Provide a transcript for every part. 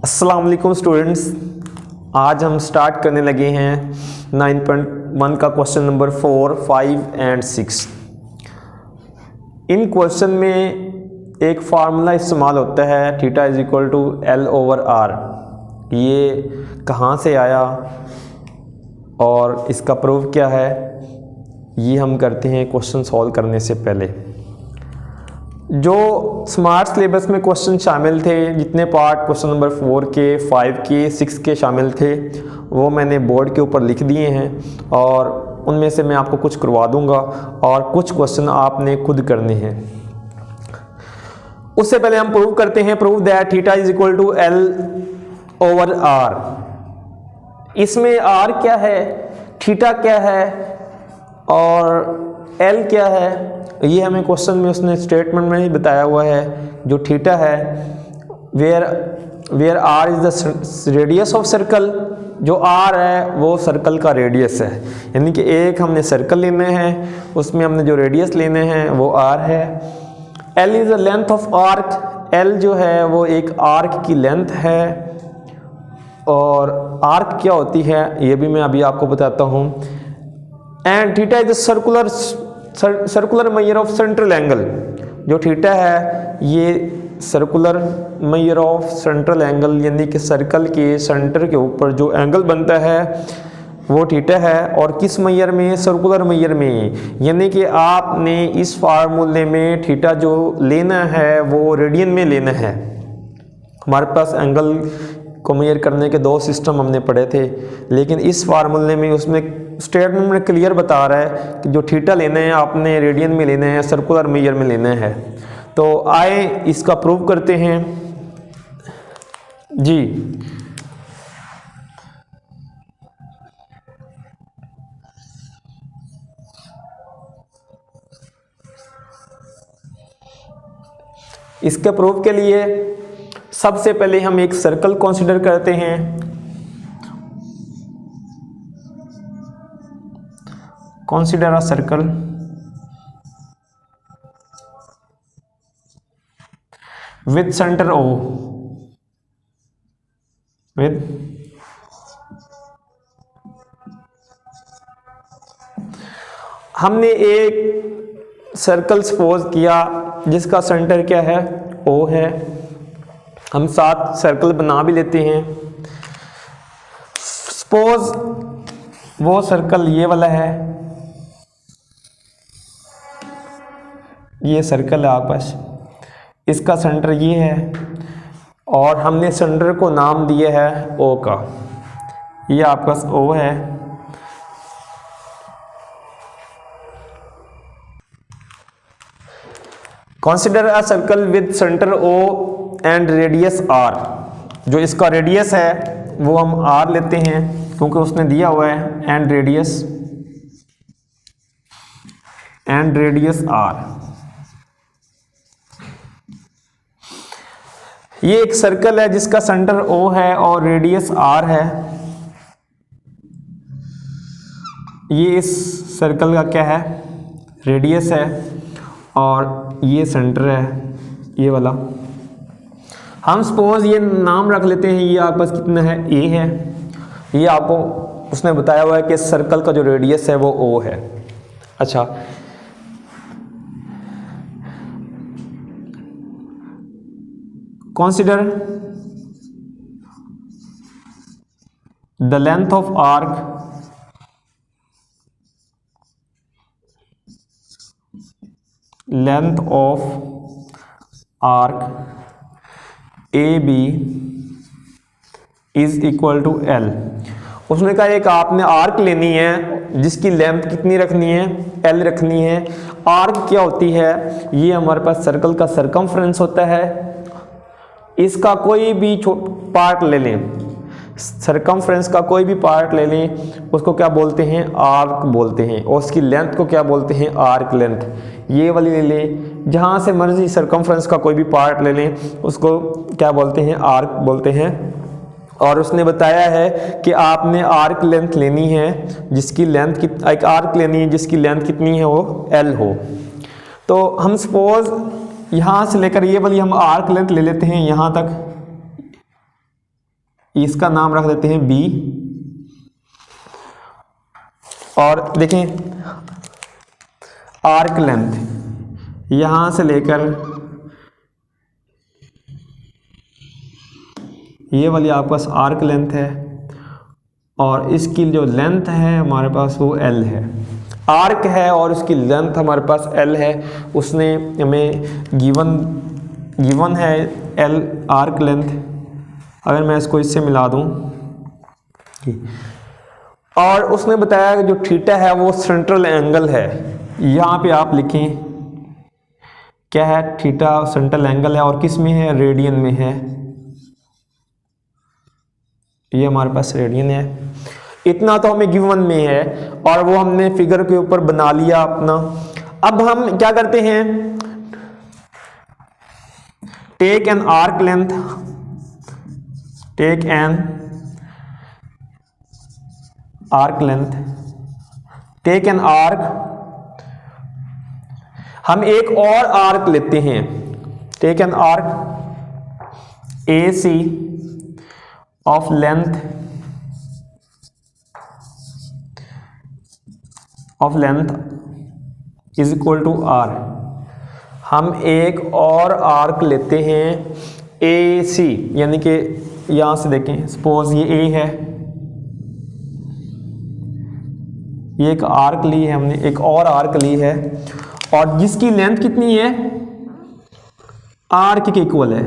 अस्सलाम वालेकुम स्टूडेंट्स, आज हम स्टार्ट करने लगे हैं 9.1 का question number 4, 5 and 6। In question में एक फार्मूला इस्तेमाल होता है theta is equal to L/R। ये कहाँ से आया और इसका प्रूफ क्या है, ये हम करते हैं क्वेश्चन सॉल्व करने से पहले। जो स्मार्ट सिलेबस में क्वेश्चन शामिल थे, जितने पार्ट क्वेश्चन नंबर 4 के, 5 के, 6 के शामिल थे, वो मैंने बोर्ड के ऊपर लिख दिए हैं और उनमें से मैं आपको कुछ करवा दूंगा और कुछ क्वेश्चन आपने खुद करने हैं। उससे पहले हम प्रूव करते हैं, prove that theta is equal to L/R। इसमें R क्या है, थीटा क्या है और L क्या है, ये हमें क्वेश्चन में उसने स्टेटमेंट में ही बताया हुआ है। जो थीटा है, where R is the radius of circle, जो R है वो सर्कल का रेडियस है। यानी कि एक हमने सर्कल लेने हैं, उसमें हमने जो रेडियस लेने हैं वो R है। L is the length of arc, L जो है वो एक आर्क की लेंथ है। और आर्क क्या होती है ये भी मैं अभी आपको बताता हूँ। And theta is the circular measure of central angle. जो थीटा है ये circular measure of central angle, यानी कि सर्कल के सेंटर के ऊपर जो एंगल बनता है वो थीटा है। और किस मेजर में, सर्कुलर मेजर में। यानी कि आपने इस फार्मूले में थीटा जो लेना है वो रेडियन में लेना है। हमारे पास एंगल को मेजर करने के दो सिस्टम हमने पढ़े थे, लेकिन इस फार्मूले में उसमें स्टेटमेंट में क्लियर बता रहा है कि जो थीटा लेना है आपने रेडियन में लेना है, सर्कुलर मेजर में लेना है। तो आए इसका प्रूव करते हैं जी। इसके प्रूफ के लिए सबसे पहले हम एक सर्कल कंसीडर करते हैं। Consider a circle with centre O, with हमने एक सर्कल सपोज किया जिसका सेंटर क्या है, O है। हम 7 सर्कल बना भी लेते हैं। सपोज वो सर्कल ये वाला है, ये सर्कल है आपके पास, इसका सेंटर ये है और हमने सेंटर को नाम दिया है O का। ये आपके पास O है। Consider a circle with centre O and radius R। जो इसका रेडियस है वो हम R लेते हैं क्योंकि उसने दिया हुआ है एंड रेडियस R। ये एक सर्कल है जिसका सेंटर O है और रेडियस R है। ये इस सर्कल का क्या है, रेडियस है और ये सेंटर है, ये वाला। हम सपोज ये नाम रख लेते हैं, ये आपके पास कितना है, A है। ये आपको उसने बताया हुआ है कि सर्कल का जो रेडियस है वो O है। अच्छा, consider the length of arc AB is equal to L। उसने कहा एक आपने आर्क लेनी है जिसकी लेंथ कितनी रखनी है, L रखनी है। आर्क क्या होती है, ये हमारे पास सर्कल का सरकमफ्रेंस होता है। इसका कोई भी पार्ट ले लें, सरकमफ्रेंस का कोई भी पार्ट ले लें, उसको क्या बोलते हैं, आर्क बोलते हैं। और उसकी लेंथ को क्या बोलते हैं, आर्क लेंथ। ये वाली ले लें, जहाँ से मर्जी सरकमफ्रेंस का कोई भी पार्ट ले लें उसको क्या बोलते हैं, आर्क बोलते हैं। और उसने बताया है कि आपने आर्क लेंथ लेनी है जिसकी लेंथ एक आर्क लेनी है जिसकी लेंथ कितनी है, वो L हो। तो हम सपोज यहाँ से लेकर ये वाली हम आर्क लेंथ ले लेते हैं यहाँ तक, इसका नाम रख देते हैं बी। और देखें आर्क लेंथ यहां से लेकर ये वाली आपके पास आर्क लेंथ है, और इसकी जो लेंथ है हमारे पास वो एल है। आर्क है और उसकी लेंथ हमारे पास एल है। उसने हमें गिवन है एल आर्क लेंथ। अगर मैं इसको इससे मिला दूं, और उसने बताया कि जो थीटा है वो सेंट्रल एंगल है। यहाँ पे आप लिखें क्या है, थीटा सेंट्रल एंगल है, और किस में है, रेडियन में है। ये हमारे पास रेडियन है। इतना तो हमें गिवन में है और वो हमने फिगर के ऊपर बना लिया अपना। अब हम क्या करते हैं, take an arc length, take an arc length, take an arc. हम एक और आर्क लेते हैं, take an arc A C of length is equal to R. हम एक और आर्क लेते हैं ए सी, यानी कि यहां से देखें, सपोज ये ए है, ये एक आर्क ली है हमने, एक और आर्क ली है, और जिसकी लेंथ कितनी है, आर्क के इक्वल है।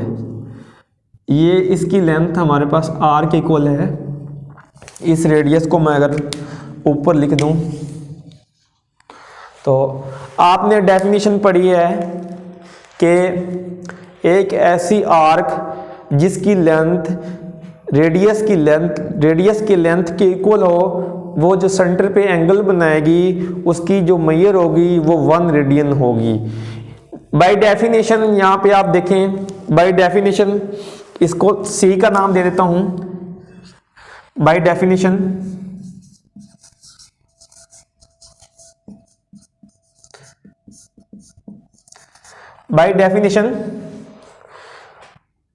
ये इसकी लेंथ हमारे पास आर के इक्वल है। इस रेडियस को मैं अगर ऊपर लिख दूं तो आपने डेफिनेशन पढ़ी है कि एक ऐसी आर्क जिसकी लेंथ रेडियस की लेंथ के इक्वल हो, वो जो सेंटर पे एंगल बनाएगी उसकी जो मेजर होगी वो 1 रेडियन होगी। बाय डेफिनेशन यहाँ पे आप देखें, बाय डेफिनेशन इसको सी का नाम दे देता हूं। बाय डेफिनेशन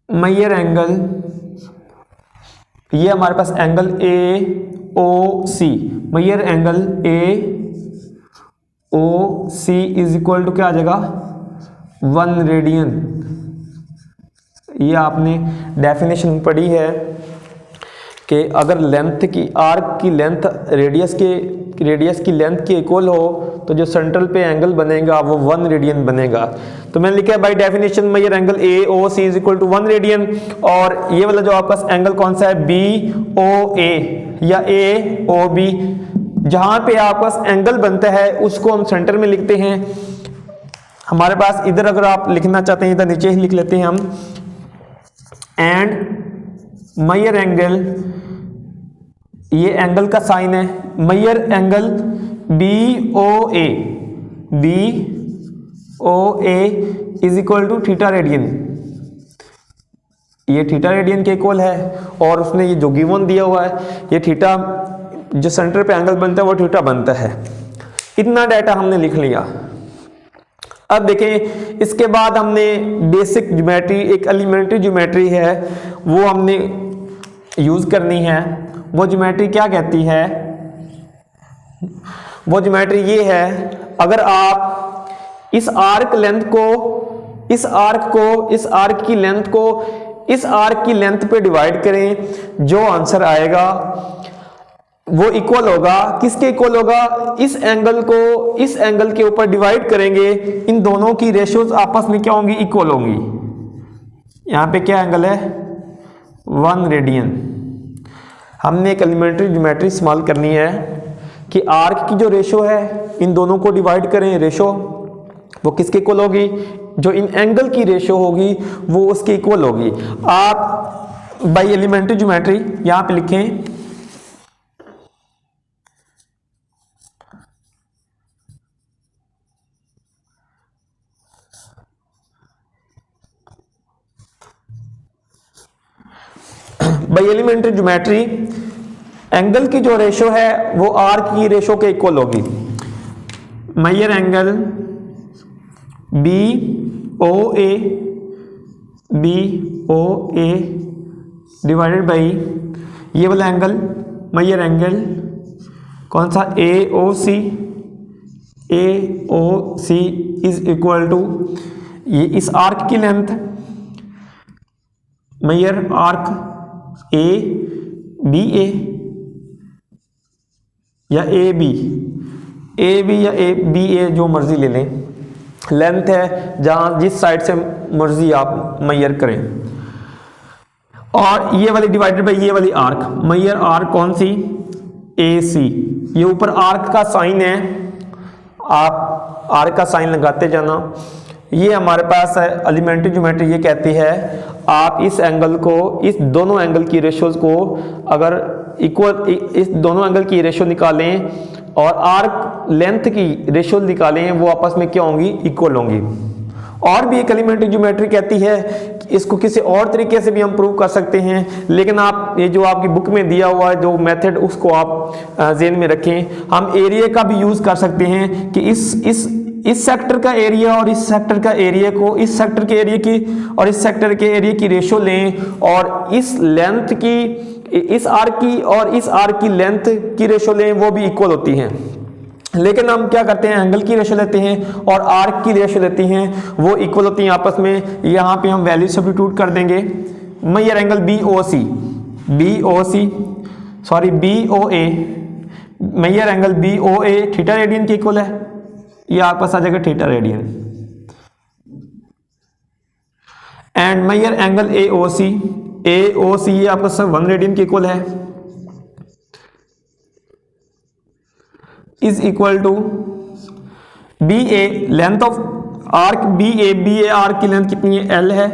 मेजर एंगल, ये हमारे पास angle A O C, major angle A O C is equal to क्या आ जाएगा, 1 रेडियन। ये आपने डेफिनेशन पढ़ी है कि अगर लेंथ की आर्क की लेंथ रेडियस की लेंथ के इक्वल हो तो जो सेंट्रल पे एंगल बनेगा वो 1 रेडियन बनेगा। तो मैंने लिखा है by definition measure angle A O C is equal to 1 radian. और ये वाला जो आपका एंगल कौन सा है, बी ओ ए या ए ओ बी, जहां पे आपका एंगल बनता है उसको हम सेंटर में लिखते हैं। हमारे पास इधर अगर आप लिखना चाहते हैं इधर नीचे ही लिख लेते हैं हम, एंड मेजर एंगल, ये एंगल का साइन है, measure angle B O A is equal to theta radian. ये थीटा रेडियन के इक्वल है, और उसने ये जो गिवन दिया हुआ है, ये थीटा जो सेंटर पे एंगल बनता है वो थीटा बनता है। इतना डाटा हमने लिख लिया। अब देखें, इसके बाद हमने बेसिक ज्योमेट्री, एक एलिमेंट्री ज्योमेट्री है वो हमने यूज करनी है। वो ज्योमेट्री क्या कहती है, वो ज्योमेट्री ये है, अगर आप इस आर्क लेंथ को, इस आर्क की लेंथ को इस आर्क की लेंथ पे डिवाइड करें, जो आंसर आएगा वो इक्वल होगा, किसके इक्वल होगा, इस एंगल को इस एंगल के ऊपर डिवाइड करेंगे, इन दोनों की रेशियोज आपस में क्या होंगी, इक्वल होंगी। यहां पे क्या एंगल है, 1 रेडियन। हमने एक एलिमेंट्री ज्योमेट्री इस्तेमाल करनी है कि आर्क की जो रेशो है इन दोनों को डिवाइड करें, रेशो वो किसके इक्वल होगी, जो इन एंगल की रेशो होगी वो उसके इक्वल होगी। आप बाय एलिमेंट्री ज्योमेट्री यहां पे लिखें, बाय एलिमेंट्री ज्योमेट्री एंगल की जो रेशो है वो आर्क की रेशो के इक्वल होगी। Major angle B O A divided by ये वाला एंगल मेजर एंगल कौन सा, A O C is equal to ये इस आर्क की length, major arc A B A या ए बी या ए बी ए जो मर्जी ले लें, लेंथ है जहां जिस साइड से मर्जी आप मेजर करें। और ये वाली डिवाइडेड बाई ये वाली आर्क, मेजर आर्क कौन सी, ए सी। ये ऊपर आर्क का साइन है, आप आर्क का साइन लगाते जाना। ये हमारे पास है एलिमेंट्री ज्योमेट्री, ये कहती है आप इस एंगल को, इस दोनों एंगल की रेशियोज को अगर इक्वल, इस दोनों एंगल की रेशियो निकालें और आर्क लेंथ की रेशियो निकालें, वो आपस में क्या होंगी, इक्वल होंगी। और भी एक एलिमेंट्री ज्योमेट्री कहती है कि इसको किसी और तरीके से भी हम प्रूव कर सकते हैं, लेकिन आप ये जो आपकी बुक में दिया हुआ है जो मेथड, उसको आप ज़हन में रखें। हम एरिया का भी यूज़ कर सकते हैं कि इस सेक्टर का एरिया और इस सेक्टर का एरिया को, इस सेक्टर के एरिया की और इस सेक्टर के एरिया की रेशियो लें और इस लेंथ की, इस आर्क की और इस आर्क की लेंथ की रेशियो लें, वो भी इक्वल होती हैं। लेकिन हम क्या करते हैं, एंगल की रेशियो लेते हैं और आर्क की रेशियो लेती हैं, वो इक्वल होती हैं आपस में। यहाँ पे हम वैल्यू सब्स्टिट्यूट कर देंगे। Major angle B O C, major angle B O A theta radian के इक्वल है, ये आपके पास आ जाएगा theta radian. And major angle A O C ये आपका सब 1 रेडियन के इक्वल है, is equal to B A, length of arc B A arc की लेंथ कितनी है, एल है,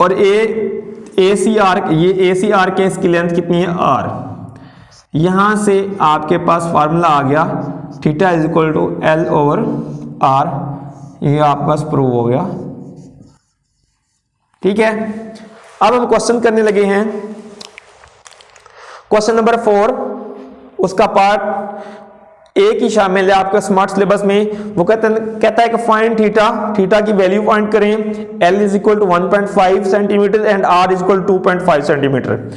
और ए सी आर्क, ये ए सी आर्क है, इसकी लेंथ कितनी है, आर। यहां से आपके पास फार्मूला आ गया theta is equal to L over R, ये आपके पास प्रूव हो गया। ठीक है, अब हम क्वेश्चन करने लगे हैं। क्वेश्चन नंबर 4, उसका पार्ट एक ही शामिल है आपका स्मार्ट सिलेबस में। वो कहता है कि फाइंड थीटा की वैल्यू फाइंड करें। L is equal to 1.5 centimetre and R is equal to 2.5 centimetre.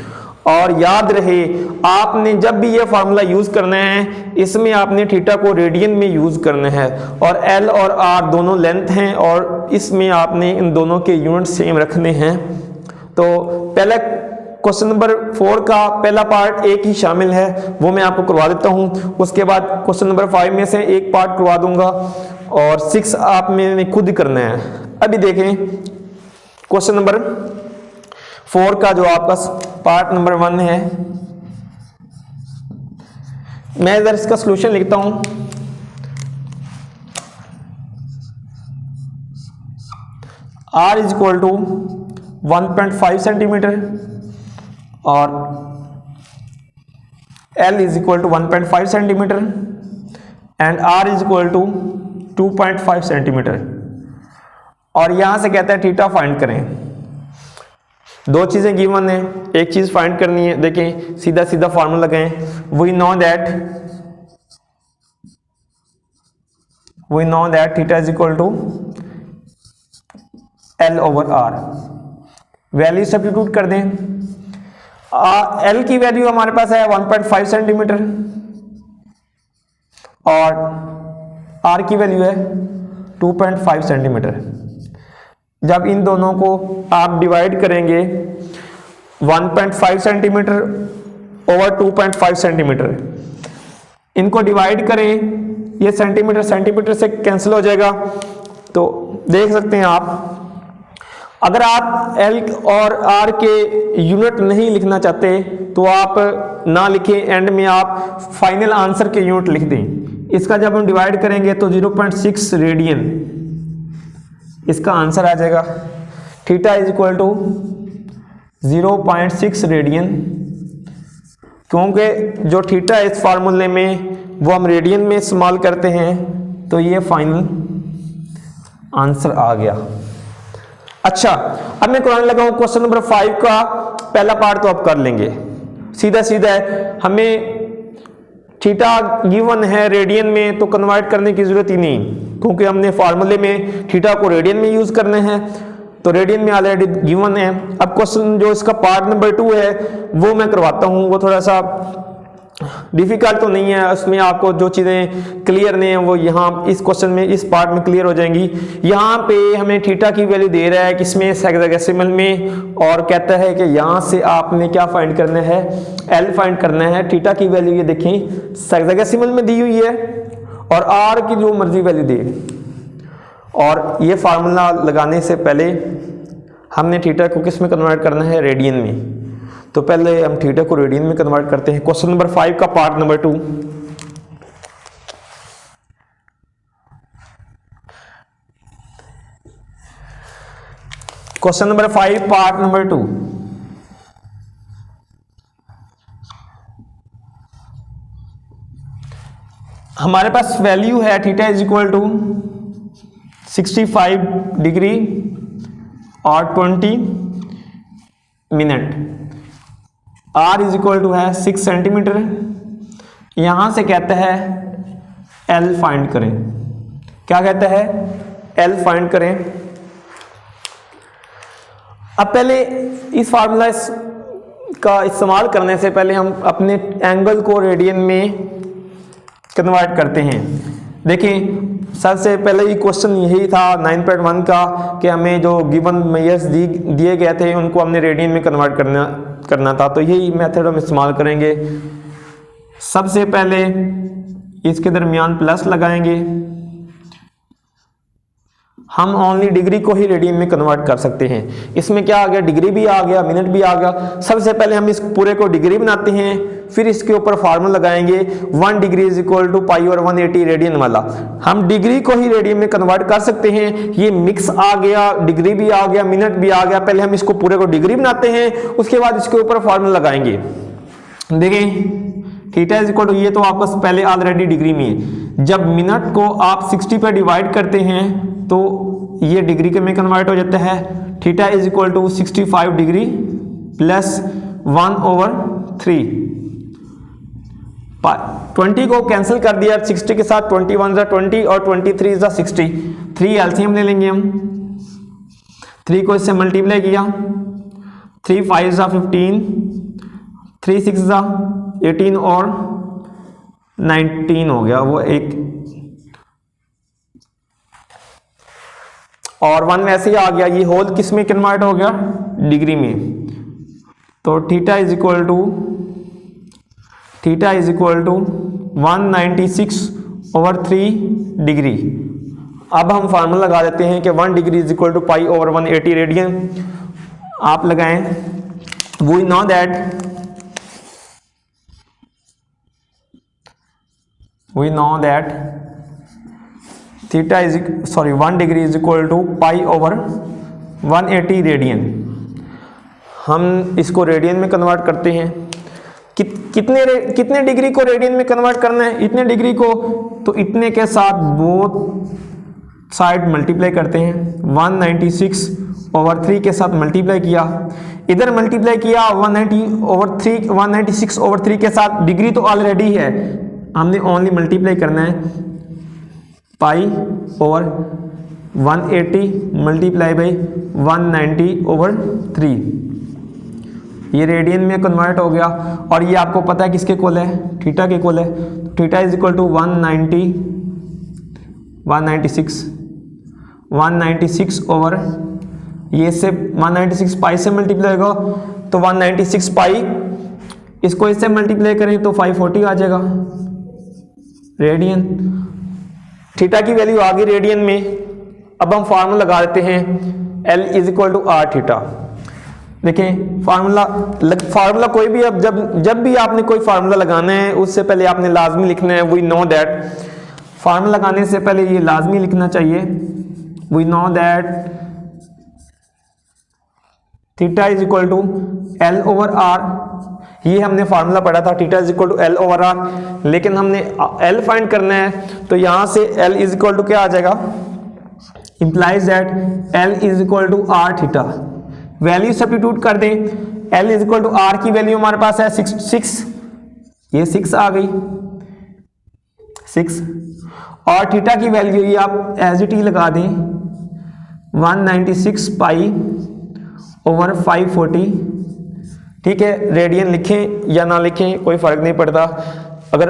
और याद रहे, आपने जब भी ये फार्मूला यूज करना है, इसमें आपने थीटा को रेडियन में यूज करना है, और एल और आर दोनों लेंथ हैं, और इसमें आपने इन दोनों के यूनिट सेम रखने हैं। तो पहला क्वेश्चन नंबर 4 का पहला पार्ट एक ही शामिल है, वो मैं आपको करवा देता हूं। उसके बाद क्वेश्चन नंबर 5 में से एक पार्ट करवा दूंगा, और 6 आप में खुद ही करना है। अभी देखें क्वेश्चन नंबर 4 का जो आपका पार्ट नंबर 1 है, मैं इधर इसका सॉल्यूशन लिखता हूं। R is equal to 1.5 centimetre और L is equal to 1.5 centimetre and R is equal to 2.5 centimetre. और यहां से कहता है थीटा फाइंड करें। दो चीजें गिवन है, एक चीज फाइंड करनी है। देखें, सीधा सीधा फार्मूला लगाएं। We know that theta is equal to L over R। Value substitute कर दें। L की वैल्यू हमारे पास है 1.5 सेंटीमीटर और R की वैल्यू है 2.5 सेंटीमीटर। जब इन दोनों को आप डिवाइड करेंगे, 1.5 सेंटीमीटर ओवर 2.5 सेंटीमीटर, इनको डिवाइड करें, ये सेंटीमीटर सेंटीमीटर से कैंसिल हो जाएगा। तो देख सकते हैं आप, अगर आप L और R के यूनिट नहीं लिखना चाहते तो आप ना लिखें, एंड में आप फाइनल आंसर के यूनिट लिख दें। इसका जब हम डिवाइड करेंगे तो 0.6 रेडियन इसका आंसर आ जाएगा। Theta is equal to 0.6 radian, क्योंकि जो थीटा है इस फार्मूले में वो हम रेडियन में इस्तेमाल करते हैं, तो ये फाइनल आंसर आ गया। अच्छा, अब मैं कराने लगा हूं क्वेश्चन नंबर 5 का पहला पार्ट, तो आप कर लेंगे। सीधा सीधा है, हमें थीटा गिवन है रेडियन में, तो कन्वर्ट करने की जरूरत ही नहीं, क्योंकि हमने फार्मूले में थीटा को रेडियन में यूज करना है। तो रेडियन में ऑलरेडी गिवन है। अब क्वेश्चन जो इसका पार्ट नंबर 2 है वो मैं करवाता हूँ, वो थोड़ा सा डिफिकल्ट तो नहीं है, उसमें आपको जो चीज़ें क्लियर नहीं है वो यहाँ इस क्वेश्चन में इस पार्ट में क्लियर हो जाएंगी। यहाँ पे हमें थीटा की वैल्यू दे रहा है किसमें, हेक्साडेसिमल में, और कहता है कि यहाँ से आपने क्या फाइंड करना है, एल फाइंड करना है। थीटा की वैल्यू ये देखें हेक्साडेसिमल में दी हुई है और आर की जो मर्जी वैल्यू दे। और ये फार्मूला लगाने से पहले हमने थीटा को किस में कन्वर्ट करना है, रेडियन में। तो पहले हम थीटा को रेडियन में कन्वर्ट करते हैं। क्वेश्चन नंबर 5 का part number 2। Question number 5 part number 2। हमारे पास वैल्यू है theta is equal to 65 degree और 20 minute. R is equal to है 6 सेंटीमीटर। यहां से कहता है L फाइंड करें। क्या कहता है, L फाइंड करें। अब पहले इस फार्मूला का इस्तेमाल करने से पहले हम अपने एंगल को रेडियन में कन्वर्ट करते हैं। देखिए सबसे पहले ही क्वेश्चन यही था 9.1 का कि हमें जो गिवन मेजर्स दिए गए थे उनको हमने रेडियन में कन्वर्ट करना था। तो यही मेथड हम इस्तेमाल करेंगे। सबसे पहले इसके दरमियान प्लस लगाएंगे। हम ओनली डिग्री को ही रेडियन में कन्वर्ट कर सकते हैं। इसमें क्या आ गया, डिग्री भी आ गया, मिनट भी आ गया। सबसे पहले हम इस पूरे को डिग्री बनाते हैं, फिर इसके ऊपर फार्मूला लगाएंगे 1 डिग्री इज इक्वल टू पाई और 180 रेडियन वाला। हम डिग्री को ही रेडियन में कन्वर्ट कर सकते हैं। ये मिक्स आ गया, डिग्री भी आ गया, मिनट भी आ गया। पहले हम इसको पूरे को डिग्री बनाते हैं, उसके बाद इसके ऊपर फार्मूला लगाएंगे। देखें थीटा इज इक्वल टू, ये तो आपको पहले ऑलरेडी डिग्री में है। जब मिनट को आप 60 पे डिवाइड करते हैं तो ये डिग्री के में कन्वर्ट हो जाता है। Theta is equal to 65 degree plus 1/3। 20 को कैंसिल कर दिया 60 के साथ, 21 ज़ा 20 और 23 ज़ा 60। 3 एलसीएम ले लेंगे हम। 3 को इससे मल्टीप्लाई किया, 3 5 ज़ा 15, 3 6 ज़ा 18 और 19 हो गया वो एक, और 1 वैसे ही आ गया। ये होल किस में कन्वर्ट हो गया, डिग्री में। तो theta is equal to 196/3 degree. अब हम फार्मूला लगा देते हैं कि 1 degree is equal to pi over 180 radian. आप लगाएं, we know that theta is 1 degree is equal to pi over 180 radian. हम इसको रेडियन में कन्वर्ट करते हैं। कितने डिग्री को रेडियन में कन्वर्ट करना है, इतने डिग्री को, तो इतने के साथ बोथ साइड मल्टीप्लाई करते हैं। 196/3 के साथ मल्टीप्लाई किया, इधर मल्टीप्लाई किया 196/3 के साथ। डिग्री तो ऑलरेडी है, हमने ओनली मल्टीप्लाई करना है। पाई ओवर 180 मल्टीप्लाई बाई 190/3, ये रेडियन में कन्वर्ट हो गया। और ये आपको पता है किसके इक्वल है, थीटा के इक्वल है। Theta is equal to 196 over, ये से 196 पाई से मल्टीप्लाई होगा तो 196 पाई, इसको इससे मल्टीप्लाई करें तो 540 आ जाएगा रेडियन। थीटा की वैल्यू आ गई रेडियन में। अब हम फार्मूला लगा देते हैं L is equal to R theta. देखें फार्मूला कोई भी, अब जब भी आपने कोई फार्मूला लगाना है उससे पहले आपने लाजमी लिखना है वी नो दैट। फार्मूला लगाने से पहले ये लाजमी लिखना चाहिए we know that theta is equal to L over R. ये हमने फार्मूला पढ़ा था, theta is equal to L over R, लेकिन हमने L फाइंड करना है। तो यहां से L इज इक्वल टू क्या आ जाएगा, implies that L is equal to R theta. Value substitute कर दें, L is equal to R की वैल्यू हमारे पास है 6, ये 6 आ गई 6, और थीटा की वैल्यू ये आप एज इट इज लगा दें 196 पाई ओवर 540, ठीक है। रेडियन लिखें या ना लिखें कोई फ़र्क नहीं पड़ता, अगर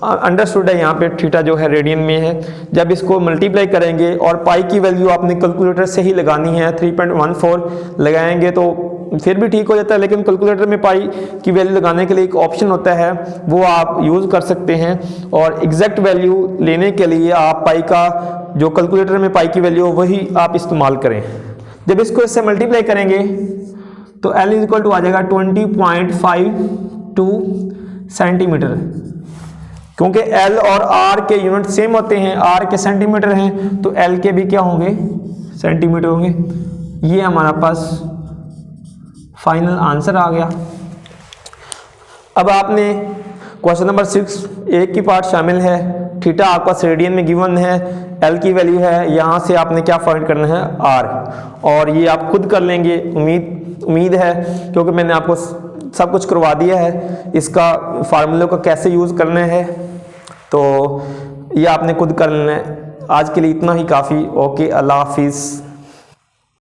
अंडरस्टूड है यहाँ पे थीटा जो है रेडियन में है। जब इसको मल्टीप्लाई करेंगे और पाई की वैल्यू आपने कैलकुलेटर से ही लगानी है, 3.14 लगाएंगे तो फिर भी ठीक हो जाता है, लेकिन कैलकुलेटर में पाई की वैल्यू लगाने के लिए एक ऑप्शन होता है, वो आप यूज़ कर सकते हैं। और एग्जैक्ट वैल्यू लेने के लिए आप पाई का जो कैलकुलेटर में पाई की वैल्यू वही आप इस्तेमाल करें। जब इसको इससे मल्टीप्लाई करेंगे तो L इज इक्वल टू आ जाएगा 20.52 सेंटीमीटर, क्योंकि L और R के यूनिट सेम होते हैं, R के सेंटीमीटर हैं तो L के भी क्या होंगे, सेंटीमीटर होंगे। ये हमारा पास फाइनल आंसर आ गया। अब आपने क्वेश्चन नंबर 6 एक की पार्ट शामिल है, थीटा आपका रेडियन में गिवन है, L की वैल्यू है, यहाँ से आपने क्या फाइंड करना है, R, और ये आप खुद कर लेंगे उम्मीद है, क्योंकि मैंने आपको सब कुछ करवा दिया है। इसका फार्मूले को कैसे यूज़ करना है तो ये आपने खुद कर लेना है। आज के लिए इतना ही काफ़ी। ओके, अल्लाह हाफिज़।